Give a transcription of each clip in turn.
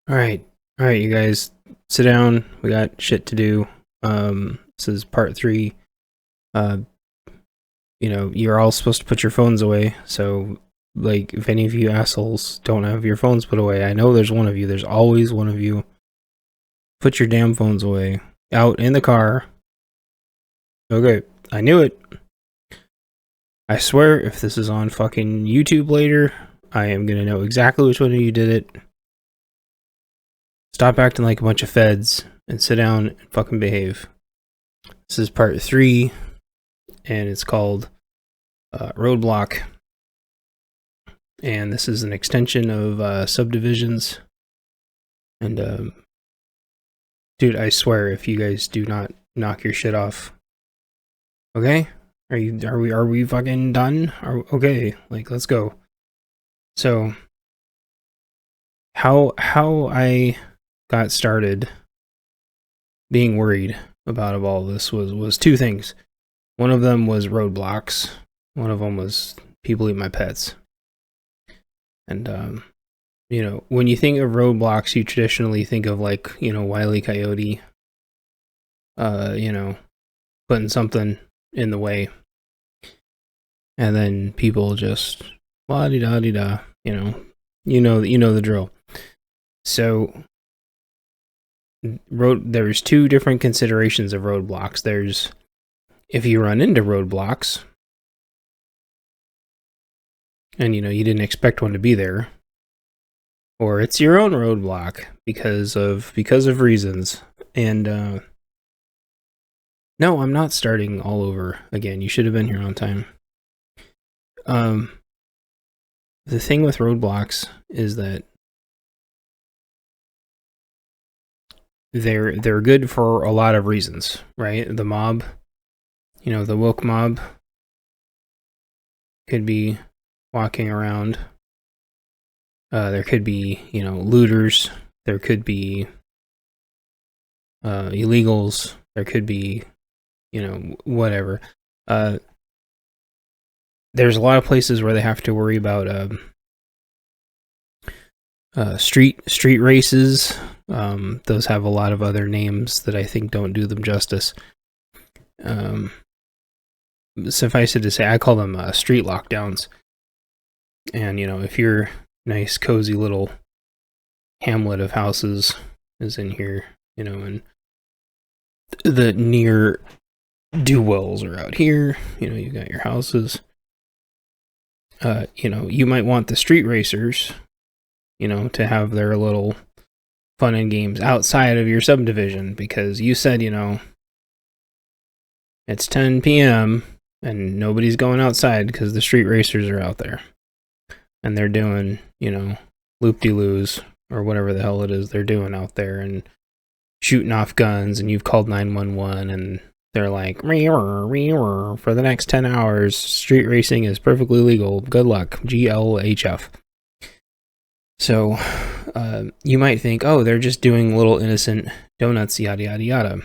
All right, you guys, sit down. We got shit to do. This is part 3. Uh, you're all supposed to put your phones away. So, like, if any of you assholes don't have your phones put away, I know there's one of you. There's always one of you. Put your damn phones away. Out in the car. Okay, I knew it. I swear, if this is on fucking YouTube later, I am gonna know exactly which one of you did it. Stop acting like a bunch of feds and sit down and fucking behave. This is part 3, and it's called Roadblock. And this is an extension of subdivisions. And dude, I swear, if you guys do not knock your shit off, okay? Are we fucking done? Okay, like, let's go. So, how I got started being worried about all this was two things. One of them was roadblocks. One of them was people eat my pets. And when you think of roadblocks, you traditionally think of, like, Wile E. Coyote, putting something in the way, and then people just la-di-da-di-da, you know the drill. So there's two different considerations of roadblocks. There's if you run into roadblocks and you didn't expect one to be there, or it's your own roadblock because of reasons. And no, I'm not starting all over again. You should have been here on time. The thing with roadblocks is that they're good for a lot of reasons, right? The mob, the woke mob could be walking around. There could be, looters. There could be illegals. There could be, whatever. There's a lot of places where they have to worry about street races. Those have a lot of other names that I think don't do them justice. Suffice it to say, I call them street lockdowns. And if your nice cozy little hamlet of houses is in here, and the near do-wells are out here, you got your houses. You might want the street racers, to have their little fun and games outside of your subdivision, because you said, it's 10 p.m. and nobody's going outside because the street racers are out there. And they're doing, loop-de-loos or whatever the hell it is they're doing out there and shooting off guns, and you've called 911 and they're like, for the next 10 hours, street racing is perfectly legal. Good luck. GLHF. So, you might think, oh, they're just doing little innocent donuts, yada, yada, yada.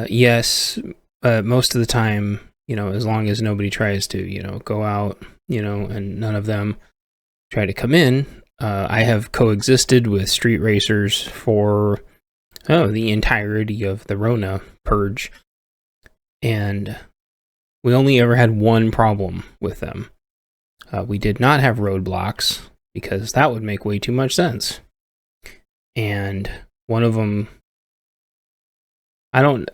Yes, most of the time, as long as nobody tries to, go out, and none of them try to come in. I have coexisted with street racers for the entirety of the Rona purge, and we only ever had one problem with them. We did not have roadblocks, because that would make way too much sense. And one of them,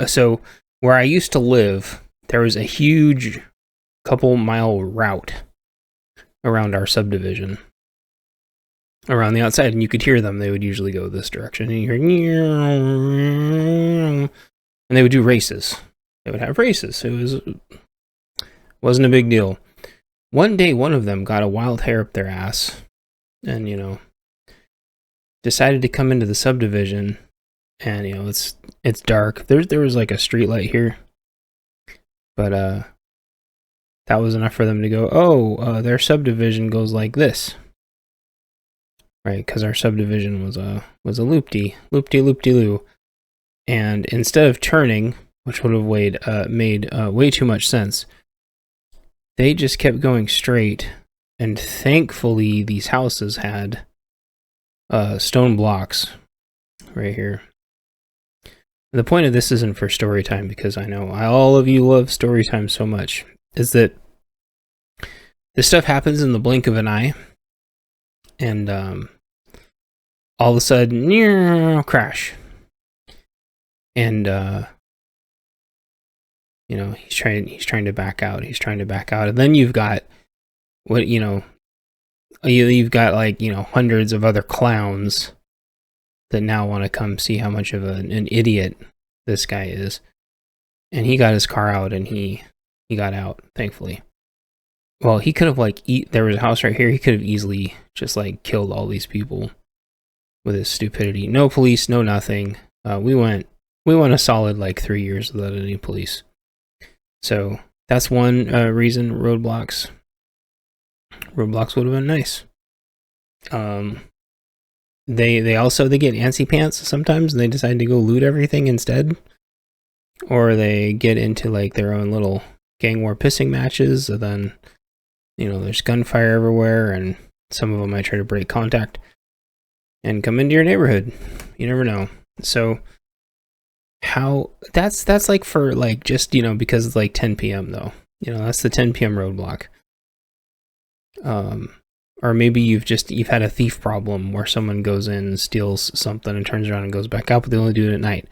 so where I used to live, there was a huge couple-mile route around our subdivision, around the outside, and you could hear them. They would usually go this direction, and you hear, and they would do races. They would have races. It wasn't a big deal. One day, one of them got a wild hair up their ass, and decided to come into the subdivision. And it's dark. There was like a street light here, but that was enough for them to go, their subdivision goes like this, right? Because our subdivision was a loop-de-loo, and instead of turning, which would have made way too much sense, they just kept going straight. And thankfully, these houses had stone blocks right here. The point of this isn't for story time, because I know all of you love story time so much, is that this stuff happens in the blink of an eye, and all of a sudden, crash. And you know, he's trying to back out. He's trying to back out, and then you've got you've got like hundreds of other clowns that now want to come see how much of an idiot this guy is. And he got his car out, and he got out, thankfully. Well, he could have there was a house right here. He could have easily just killed all these people with his stupidity. No police, no nothing. We went a solid 3 years without any police. So that's one reason roadblocks would have been nice. They also get antsy pants sometimes, and they decide to go loot everything instead, or they get into their own little gang war pissing matches, and then there's gunfire everywhere, and some of them might try to break contact and come into your neighborhood. You never know. So that's for just because it's 10 p.m. though. That's the 10 p.m. roadblock. Or maybe you've had a thief problem where someone goes in and steals something and turns around and goes back out, but they only do it at night.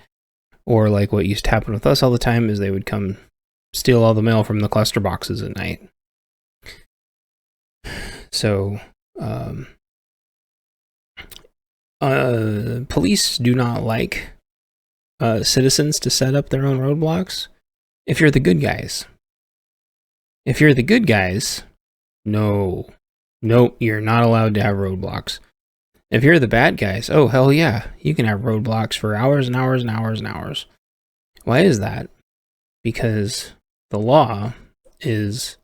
Or what used to happen with us all the time is they would come steal all the mail from the cluster boxes at night. So, police do not like citizens to set up their own roadblocks if you're the good guys. If you're the good guys, no, you're not allowed to have roadblocks. If you're the bad guys, oh hell yeah, you can have roadblocks for hours and hours and hours and hours. Why is that? Because the law is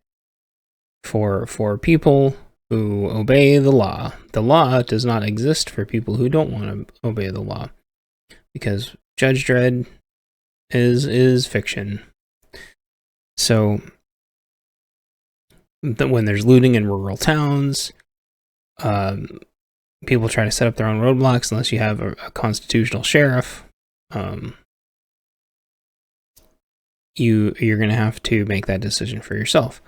for people who obey the law. The law does not exist for people who don't want to obey the law, because Judge Dredd is fiction. So when there's looting in rural towns, people try to set up their own roadblocks unless you have a constitutional sheriff. You're going to have to make that decision for yourself.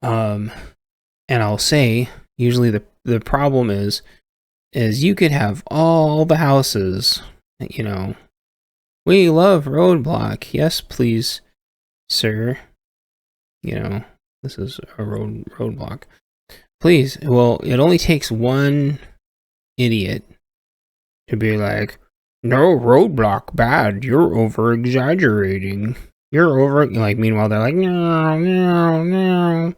And I'll say, usually the problem is you could have all the houses, we love roadblock. Yes, please, sir. This is a roadblock. Please. Well, it only takes one idiot to be like, no, roadblock bad. You're over exaggerating. Meanwhile, they're like, no.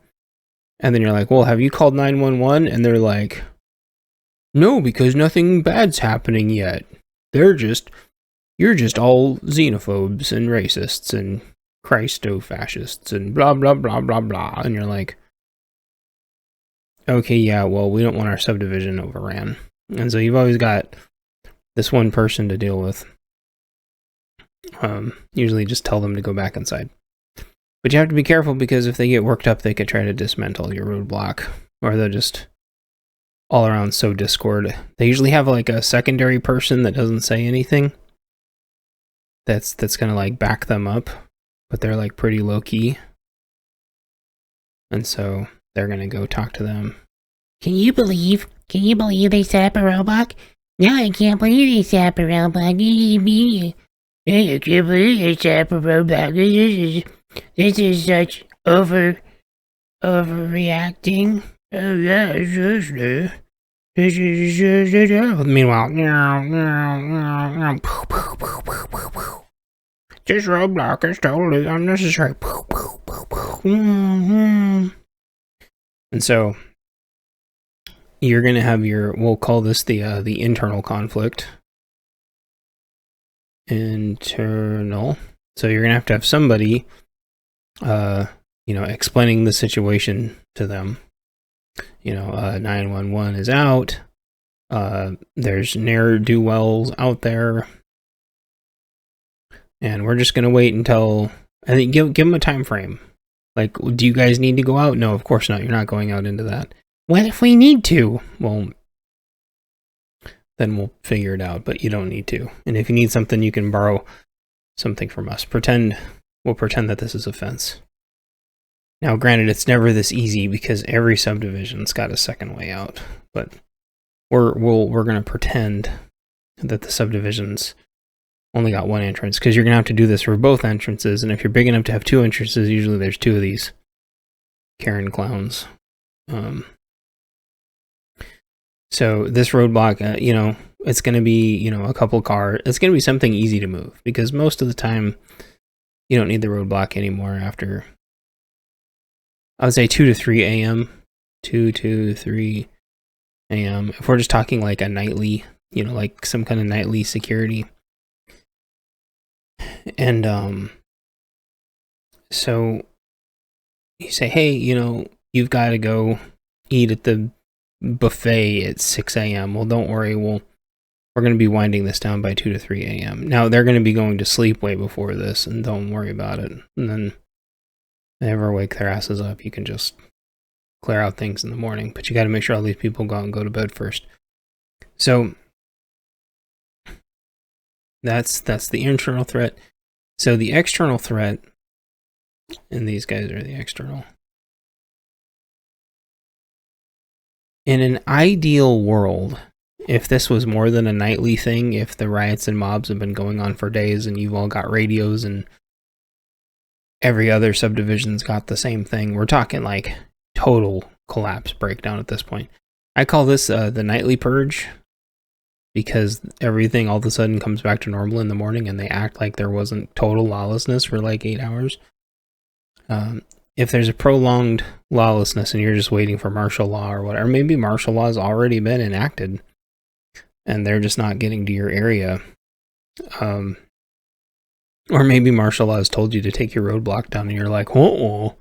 And then you're like, well, have you called 911? And they're like, no, because nothing bad's happening yet. You're just all xenophobes and racists and Christo-fascists and blah, blah, blah, blah, blah. And you're like, okay, yeah, well, we don't want our subdivision overran. And so you've always got this one person to deal with. Usually just tell them to go back inside. But you have to be careful, because if they get worked up, they could try to dismantle your roadblock, or they'll just all around sow discord. They usually have a secondary person that doesn't say anything. That's gonna back them up, but they're pretty low key. And so they're gonna go talk to them. Can you believe they set up a roadblock? No, I can't believe they set up a roadblock. I can't believe they set up a roadblock. This is such overreacting. Oh yeah, Meanwhile, this roadblock is totally unnecessary. And so you're gonna have we'll call this the internal conflict. Internal. So you're gonna have to have somebody explaining the situation to them. 911 is out. There's ne'er-do-wells out there. And we're just going to wait until, I think, give them a time frame. Do you guys need to go out? No, of course not. You're not going out into that. What if we need to? Well, then we'll figure it out, but you don't need to. And if you need something, you can borrow something from us. We'll pretend that this is a fence. Now, granted, it's never this easy because every subdivision's got a second way out, but we're going to pretend that the subdivision's only got one entrance, because you're going to have to do this for both entrances, and if you're big enough to have two entrances, usually there's two of these Karen clowns. So this roadblock, it's going to be, a couple cars. It's going to be something easy to move, because most of the time you don't need the roadblock anymore after, I would say 2 to 3 a.m. 2 to 3 a.m. If we're just talking like a nightly, like some kind of nightly security. And so you say, hey, you've got to go eat at the buffet at 6 a.m. Well, don't worry, we're going to be winding this down by 2 to 3 a.m. Now, they're going to be going to sleep way before this, and don't worry about it. And then they ever wake their asses up, you can just clear out things in the morning. But you got to make sure all these people go out and go to bed first. So that's the internal threat. So the external threat, and these guys are the external. In an ideal world, if this was more than a nightly thing, if the riots and mobs have been going on for days and you've all got radios and every other subdivision's got the same thing, we're talking like total collapse breakdown at this point. I call this the nightly purge, because everything all of a sudden comes back to normal in the morning and they act like there wasn't total lawlessness for like 8 hours. If there's a prolonged lawlessness and you're just waiting for martial law or whatever, maybe martial law has already been enacted and they're just not getting to your area. Or maybe martial law has told you to take your roadblock down and you're like, oh.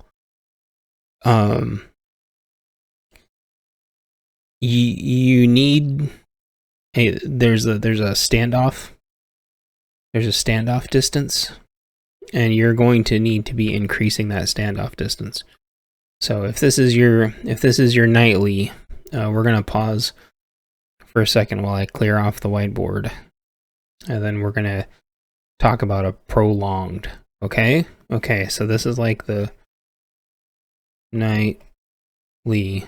You need... Hey, there's a standoff. There's a standoff distance, and you're going to need to be increasing that standoff distance. So if this is your nightly, we're gonna pause for a second while I clear off the whiteboard, and then we're gonna talk about a prolonged. Okay. So this is like the nightly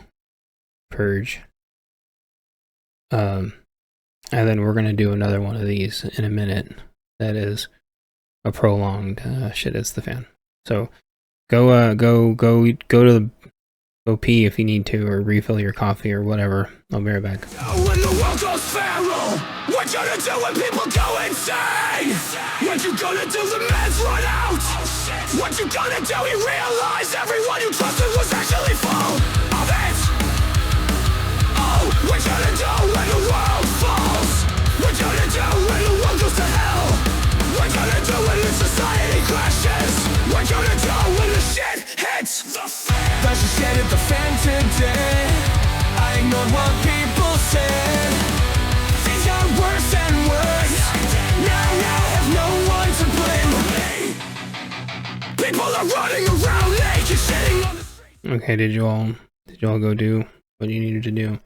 purge. And then we're going to do another one of these in a minute. That is a prolonged shit hits the fan. So go pee if you need to, or refill your coffee or whatever. I'll be right back. When the world goes feral, what you gonna do when people go insane? What you gonna do the meds run out? What you gonna do? You realize everyone you trusted was actually full of it. Oh, what you gonna do when the world falls? What you gonna do when the world goes to hell? What you gonna do when this society crashes? What you gonna do when the shit hits the fan? That's the shit hit the fan today. I ignored what people said. Things got worse and worse. Now I have no one to blame. People are running around naked, sitting on the street. Okay, did you all go do what you needed to do?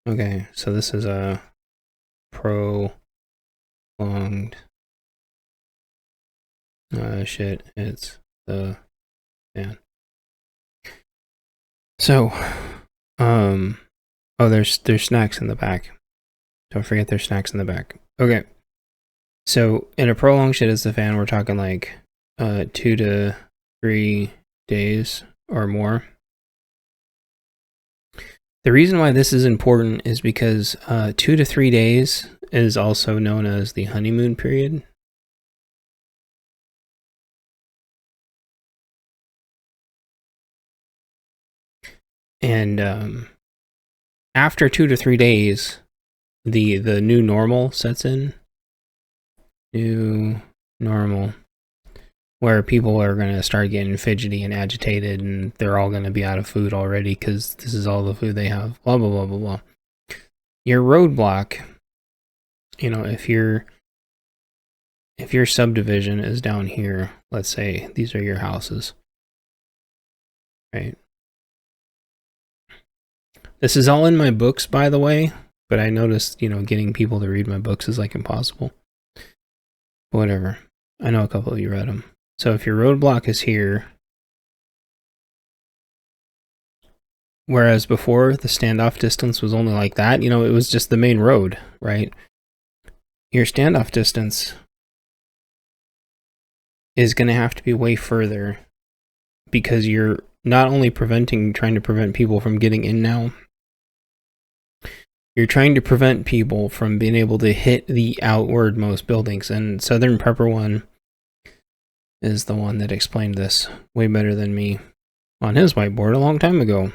Okay, so this is a prolonged shit. It's the fan. So, there's snacks in the back. Don't forget there's snacks in the back. Okay. So in a prolonged shit is the fan, we're talking like 2 to 3 days or more. The reason why this is important is because 2 to 3 days is also known as the honeymoon period. And after 2 to 3 days, the new normal sets in. New normal. Where people are going to start getting fidgety and agitated, and they're all going to be out of food already because this is all the food they have. Blah, blah, blah, blah, blah. Your roadblock, if your subdivision is down here, let's say these are your houses, right? This is all in my books, by the way. But I noticed, getting people to read my books is like impossible. But whatever. I know a couple of you read them. So if your roadblock is here, whereas before the standoff distance was only like that, it was just the main road, right? Your standoff distance is going to have to be way further because you're not only trying to prevent people from getting in now, you're trying to prevent people from being able to hit the outwardmost buildings. And Southern Prepper One is the one that explained this way better than me on his whiteboard a long time ago.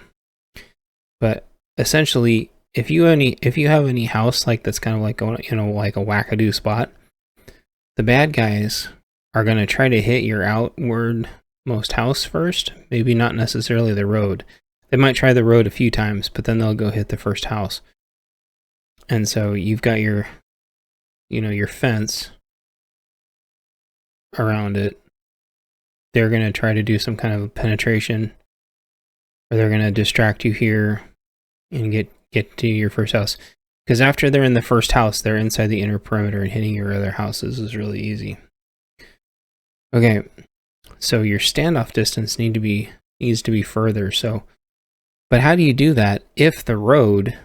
But essentially, if you have any house like that's kind of like like a wackadoo spot, the bad guys are going to try to hit your outwardmost house first. Maybe not necessarily the road. They might try the road a few times, but then they'll go hit the first house. And so you've got your fence around it. They're going to try to do some kind of penetration, or they're going to distract you here and get to your first house. Because after they're in the first house, they're inside the inner perimeter, and hitting your other houses is really easy. Okay, so your standoff distance needs to be further. So, but how do you do that if the road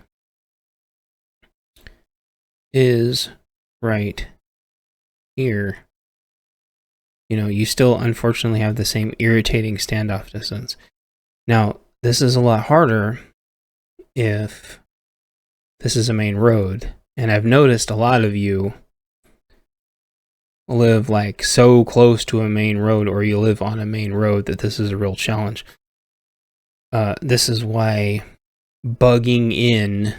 is right here? You still unfortunately have the same irritating standoff distance. Now, this is a lot harder if this is a main road. And I've noticed a lot of you live like so close to a main road, or you live on a main road, that this is a real challenge. This is why bugging in,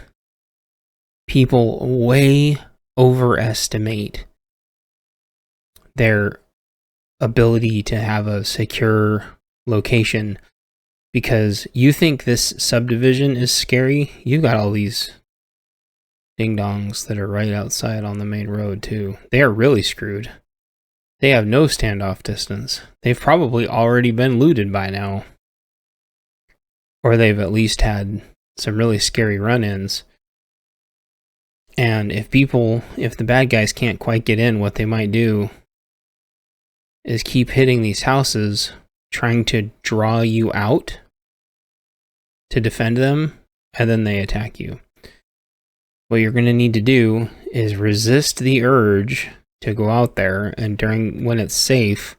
people way overestimate their ability to have a secure location. Because you think this subdivision is scary, you've got all these ding-dongs that are right outside on the main road too. They are really screwed. They have no standoff distance. They've probably already been looted by now. Or they've at least had some really scary run-ins. And if the bad guys can't quite get in, what they might do is keep hitting these houses, trying to draw you out to defend them, and then they attack you. What you're going to need to do is resist the urge to go out there, and when it's safe,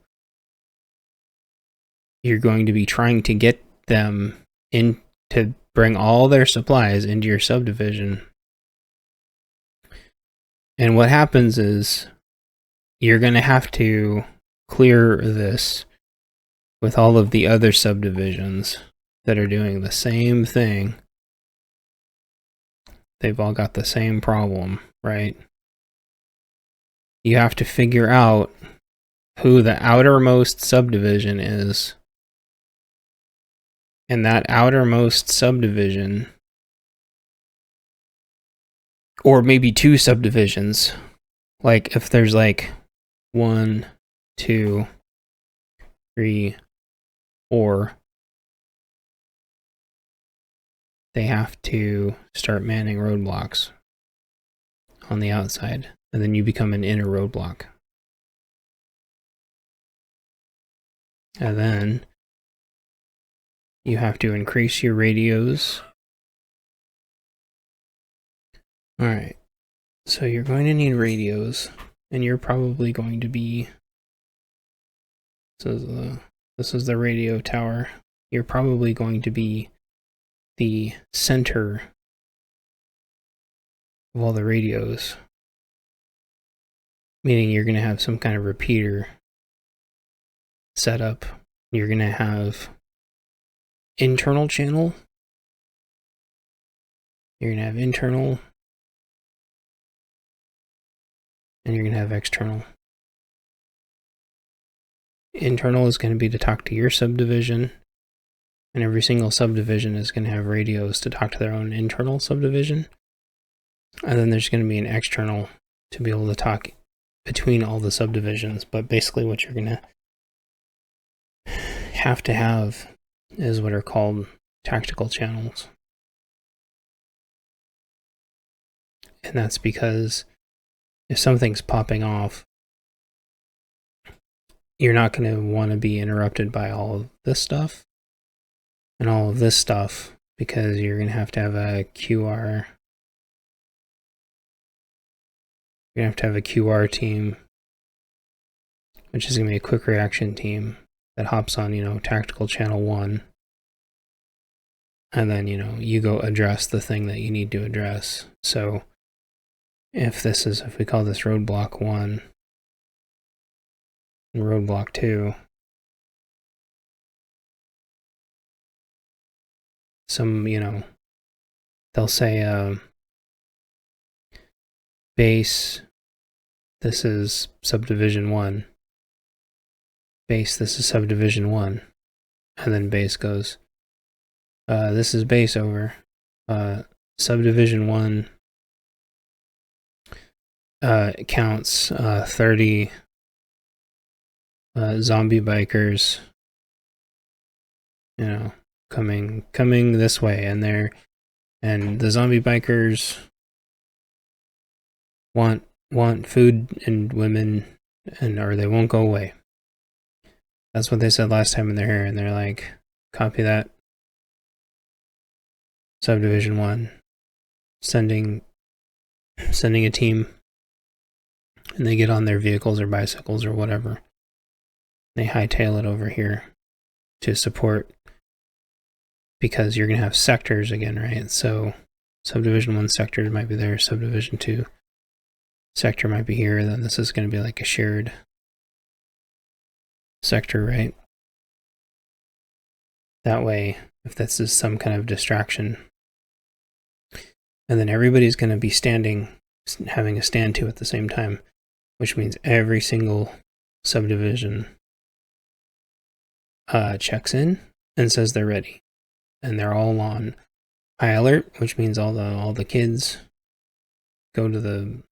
you're going to be trying to get them in to bring all their supplies into your subdivision. And what happens is you're going to have to clear this with all of the other subdivisions that are doing the same thing. They've all got the same problem, right? You have to figure out who the outermost subdivision is. And that outermost subdivision, or maybe two subdivisions, like if there's like 1, 2, 3, 4, they have to start manning roadblocks on the outside, and then you become an inner roadblock. And then you have to increase your radios. Alright, so you're going to need radios, and you're probably going to be, this is the radio tower, you're probably going to be the center of all the radios, meaning you're going to have some kind of repeater set up. You're going to have internal channel, you're going to have internal, and you're going to have external. Internal is going to be to talk to your subdivision, and every single subdivision is going to have radios to talk to their own internal subdivision. And then there's going to be an external to be able to talk between all the subdivisions. But basically what you're going to have is what are called tactical channels. And that's because if something's popping off, you're not going to want to be interrupted by all of this stuff and all of this stuff, because you're going to have a QR. You're going to have a QR team, which is going to be a quick reaction team that hops on, tactical channel 1. And then, you go address the thing that you need to address. So if we call this roadblock 1 and roadblock 2, they'll say, base, this is subdivision 1. Base, this is subdivision 1. And then base goes, this is base over. Subdivision 1 counts 30 zombie bikers, coming this way, and the zombie bikers want food and women, or they won't go away. That's what they said last time in their here, and they're like, copy that. Subdivision 1 sending a team, and they get on their vehicles or bicycles or whatever. They hightail it over here to support, because you're going to have sectors again, right? So subdivision 1 sector might be there, subdivision 2 sector might be here, then this is going to be like a shared sector, right? That way, if this is some kind of distraction, and then everybody's going to be having a stand to at the same time, which means every single subdivision checks in and says they're ready, and they're all on high alert, which means all the kids go to the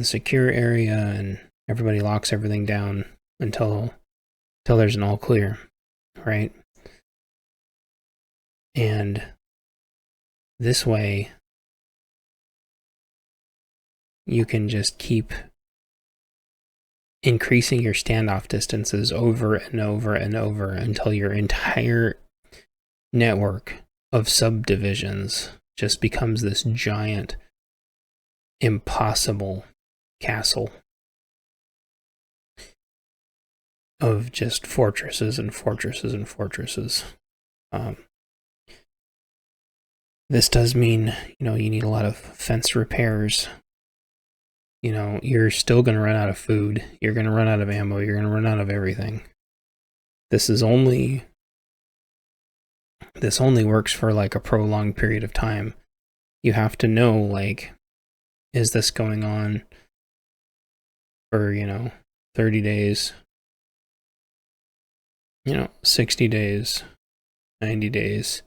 secure area, and everybody locks everything down until there's an all clear, right? And this way, you can just keep increasing your standoff distances over and over and over until your entire network of subdivisions just becomes this giant, impossible castle of just fortresses and fortresses and fortresses. This does mean, you need a lot of fence repairs. You're still going to run out of food. You're going to run out of ammo. You're going to run out of everything. This only works for like a prolonged period of time. You have to know, like, is this going on for, 30 days, 60 days, 90 days,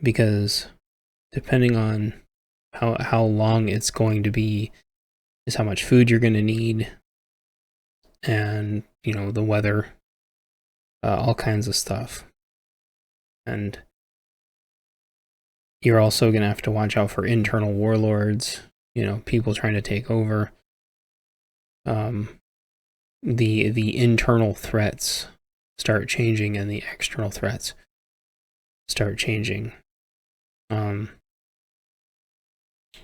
because depending on how long it's going to be is how much food you're going to need, and the weather, all kinds of stuff. And you're also going to have to watch out for internal warlords, people trying to take over. The internal threats start changing, and the external threats start changing.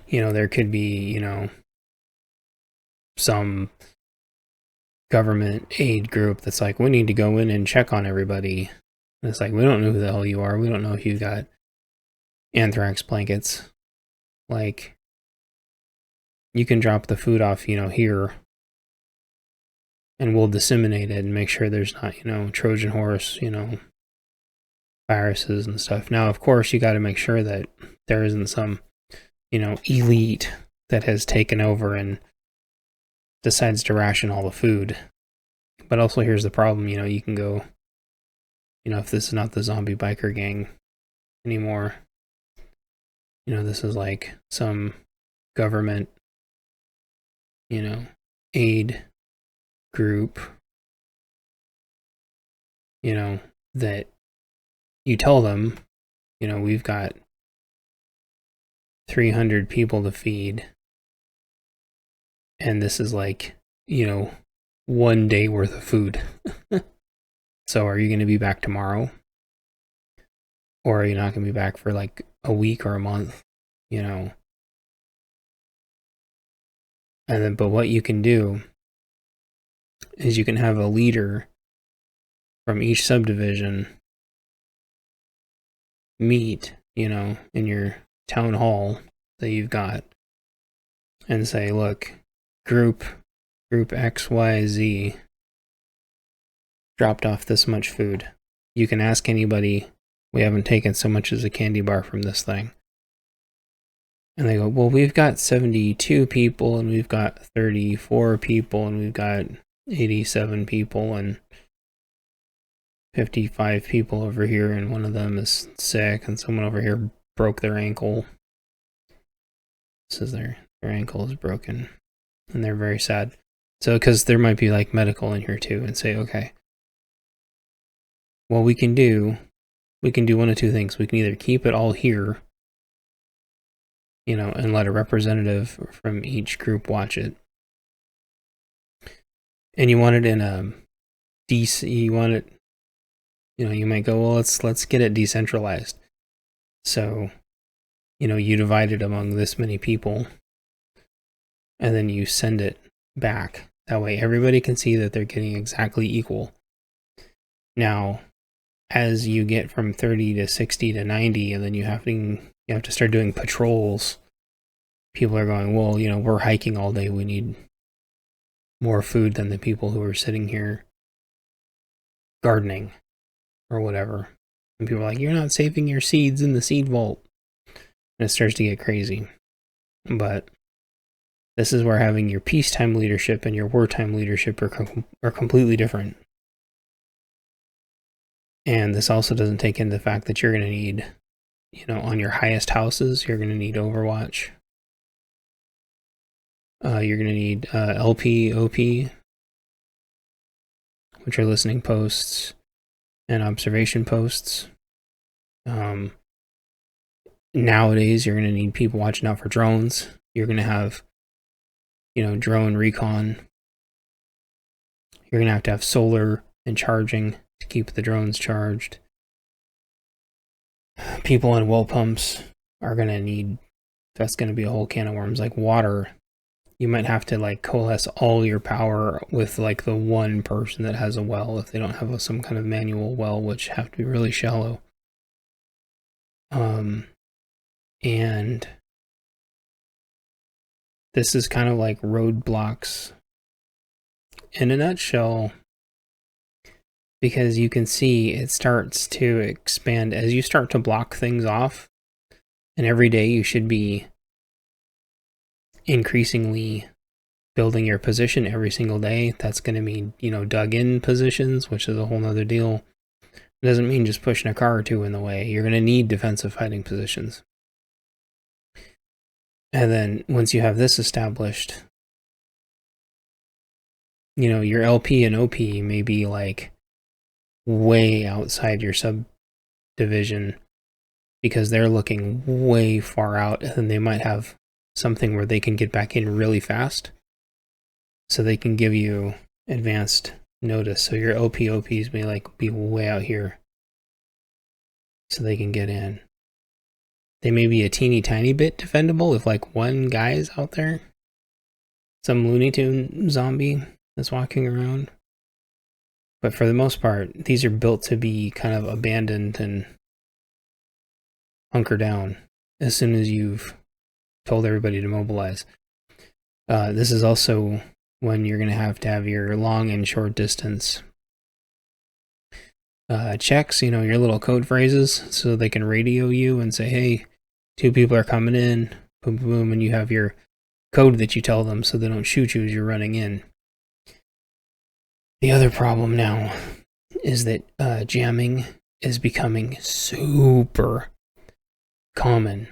There could be, some government aid group that's like, we need to go in and check on everybody. And it's like, we don't know who the hell you are. We don't know if you've got anthrax blankets. Like, you can drop the food off, here, and we'll disseminate it and make sure there's not, Trojan horse, viruses and stuff. Now, of course, you got to make sure that there isn't some, elite that has taken over and decides to ration all the food. But also, here's the problem, you can go, if this is not the zombie biker gang anymore, this is like some government, aid group, that you tell them, we've got 300 people to feed. And this is like, 1 day worth of food. So are you going to be back tomorrow? Or are you not going to be back for like a week or a month? And then, but what you can do is you can have a leader from each subdivision meet, in your town hall that you've got and say, look, group XYZ dropped off this much food. You can ask anybody, we haven't taken so much as a candy bar from this thing. And they go, well, we've got 72 people and we've got 34 people and we've got 87 people and 55 people over here, and one of them is sick, and someone over here broke their ankle. Says their ankle is broken, and they're very sad. So, because there might be like medical in here too, and say, okay, what we can do one of two things. We can either keep it all here, and let a representative from each group watch it. And you want it in a DC, you want it, you might go, well, let's get it decentralized. So, you divide it among this many people, and then you send it back. That way everybody can see that they're getting exactly equal. Now, as you get from 30 to 60 to 90, and then you have to start doing patrols, people are going, well, we're hiking all day. We need more food than the people who are sitting here gardening or whatever. And people are like, you're not saving your seeds in the seed vault. And it starts to get crazy. But this is where having your peacetime leadership and your wartime leadership are completely different. And this also doesn't take into the fact that you're going to need, on your highest houses, you're going to need Overwatch. You're going to need LP, OP, which are listening posts and observation posts. Nowadays, you're going to need people watching out for drones. You're going to have, drone recon. You're going to have solar and charging to keep the drones charged. People on well pumps are going to need, that's going to be a whole can of worms. Like water, you might have to coalesce all your power with the one person that has a well if they don't have some kind of manual well, which have to be really shallow. And this is kind of like roadblocks in a nutshell, because you can see it starts to expand as you start to block things off. And every day you should be increasingly building your position every single day. That's going to mean, dug in positions, which is a whole nother deal. It doesn't mean just pushing a car or two in the way. You're going to need defensive fighting positions. And then once you have this established, your LP and OP may be way outside your subdivision because they're looking way far out, and they might have something where they can get back in really fast, so they can give you advanced notice. So your OPs may be way out here, so they can get in. They may be a teeny tiny bit defendable if one guy is out there, some Looney Tune zombie that's walking around. But for the most part, these are built to be kind of abandoned and hunker down as soon as you've told everybody to mobilize. This is also when you're going to have your long and short distance checks, your little code phrases, so they can radio you and say, hey, 2 people are coming in, boom, boom, boom, and you have your code that you tell them so they don't shoot you as you're running in. The other problem now is that jamming is becoming super common.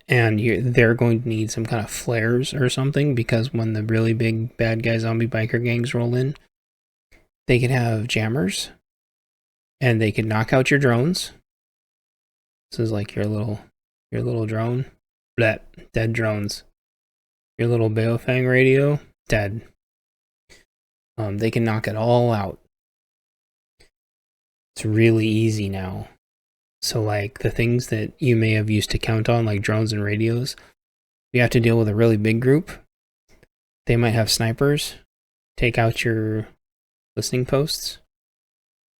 And they're going to need some kind of flares or something, because when the really big bad guy zombie biker gangs roll in, they can have jammers, and they can knock out your drones. This is like your little drone. bleh, dead drones. Your little Baofeng radio, dead. They can knock it all out. It's really easy now. So like the things that you may have used to count on, like drones and radios, you have to deal with a really big group. They might have snipers. Take out your listening posts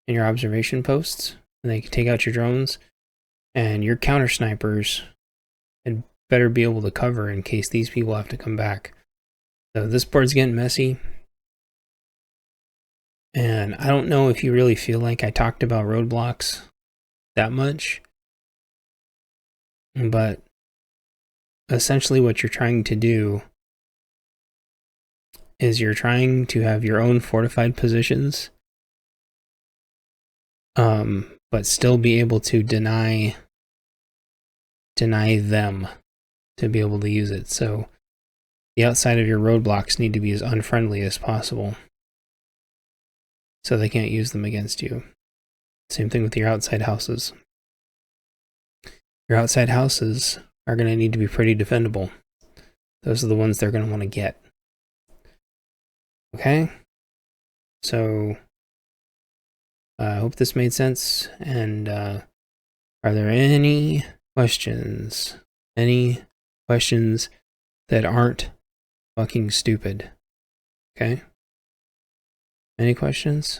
and your observation posts, and they can take out your drones, and your counter snipers had better be able to cover in case these people have to come back. So this board's getting messy. And I don't know if you really feel like I talked about roadblocks that much, but essentially what you're trying to do is you're trying to have your own fortified positions, but still be able to deny them to be able to use it. So the outside of your roadblocks need to be as unfriendly as possible, so they can't use them against you. Same thing with your outside houses. Your outside houses are going to need to be pretty defendable. Those are the ones they're going to want to get. Okay? So, I hope this made sense. And are there any questions? Any questions that aren't fucking stupid? Okay? Any questions?